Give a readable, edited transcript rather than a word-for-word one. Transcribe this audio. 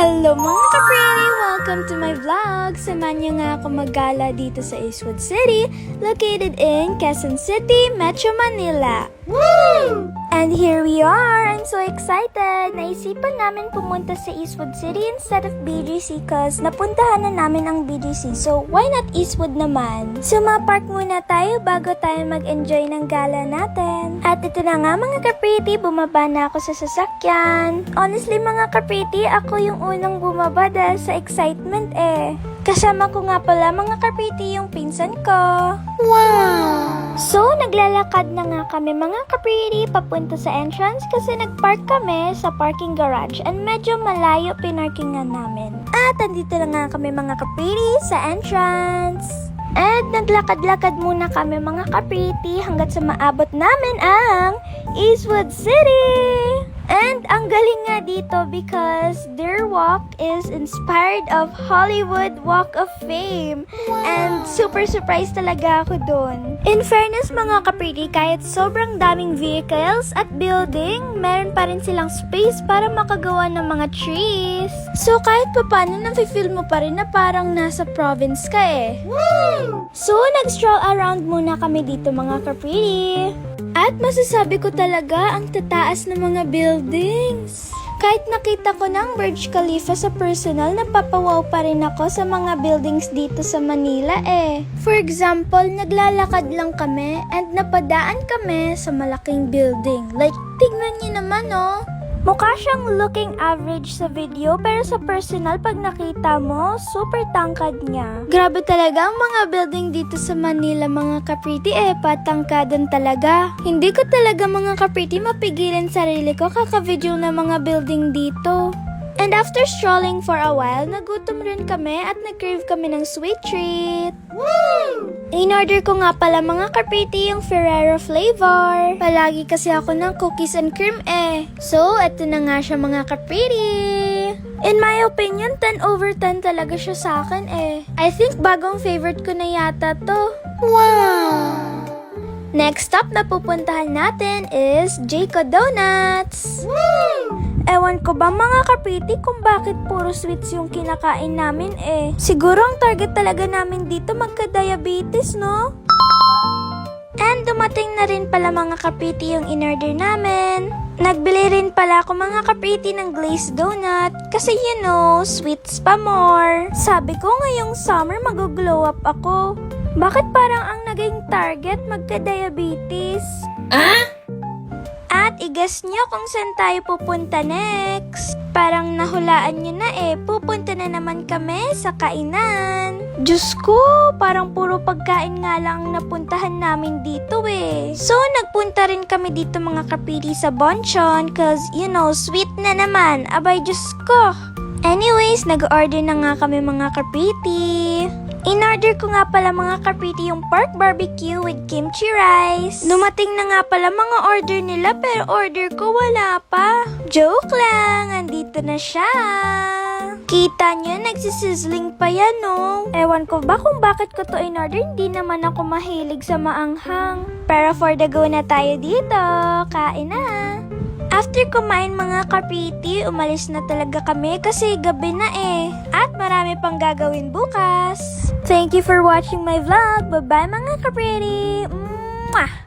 Hello mga ka-pretty! Welcome to my vlog! Samahan niyo nga ako maggala dito sa Eastwood City, located in Quezon City, Metro Manila. Woo! And here we are! I'm so excited! Naisipan namin pumunta sa Eastwood City instead of BGC cause napuntahan na namin ang BGC. So, why not Eastwood naman? So, mapark muna tayo bago tayo mag-enjoy ng gala natin. At ito na nga mga ka-pretty, bumaba na ako sa sasakyan. Honestly mga ka-pretty, ako yung unang bumaba dahil sa excitement eh. Kasama ko nga pala mga ka-pretty yung pinsan ko. Wow! So, naglalakad na nga kami mga ka-pretty papunta sa entrance kasi nagpark kami sa parking garage and medyo malayo pinarkingan namin. At andito na nga kami mga ka-pretty sa entrance. And naglakad-lakad muna kami mga ka-pretty hanggat sa maabot namin ang Eastwood City! And ang galing nga dito because their walk is inspired of Hollywood Walk of Fame. Wow. And super surprised talaga ako dun. In fairness mga ka-pretty, kahit sobrang daming vehicles at building, meron pa rin silang space para makagawa ng mga trees. So kahit pa paano, nafe-feel mo pa rin na parang nasa province ka eh. Woo! So nag-stroll around muna kami dito mga ka-pretty. At masasabi ko talaga ang tataas ng mga buildings. Kahit nakita ko ng Burj Khalifa sa personal, napapawaw pa rin ako sa mga buildings dito sa Manila eh. For example, naglalakad lang kami and napadaan kami sa malaking building. Like, tignan niyo naman oh. Mukha siyang looking average sa video pero sa personal pag nakita mo, super tangkad niya. Grabe talaga ang mga building dito sa Manila mga ka-pretty eh, patangkadan talaga. Hindi ko talaga mga ka-pretty mapigilan sarili ko kaka-video ng mga building dito. And after strolling for a while, nagutom rin kami at nag-crave kami ng sweet treat. Woo! In-order ko nga pala mga ka-pretty yung Ferrero flavor. Palagi kasi ako ng cookies and cream eh. So, eto na nga siya mga ka-pretty. In my opinion, 10 over 10 talaga siya sa akin eh. I think bagong favorite ko na yata to. Wow! Next stop na pupuntahan natin is Jayco Donuts. Woo! Ewan ko ba mga ka-pretty kung bakit puro sweets yung kinakain namin eh. Siguro ang target talaga namin dito magka-diabetes, no? And dumating na rin pala mga ka-pretty yung in-order namin. Nagbili rin pala ako mga ka-pretty ng glazed donut kasi you know, sweets pa more. Sabi ko ngayong summer mag-glow up ako. Bakit parang ang naging target magka-diabetes? Ah? At i-guess nyo kung saan tayo pupunta next. Parang nahulaan nyo na eh, pupunta na naman kami sa kainan. Diyos ko, parang puro pagkain nga lang ang napuntahan namin dito eh. So, nagpunta rin kami dito mga ka-pretty sa Bonchon cause you know, sweet na naman. Abay, Diyos ko. Anyways, nag-order na nga kami mga ka-pretty. In-order ko nga pala mga ka-pretty yung pork barbecue with kimchi rice. Dumating na nga pala mga order nila pero order ko wala pa. Joke lang, andito na siya. Kita nyo, nagsisizzling pa yan no. Ewan ko ba kung bakit ko to in-order, hindi naman ako mahilig sa maanghang. Pero for the go na tayo dito, kain na. After kumain mga ka-pretty, umalis na talaga kami kasi gabi na eh. At marami pang gagawin bukas. Thank you for watching my vlog. Bye-bye mga ka-pretty. Mwah!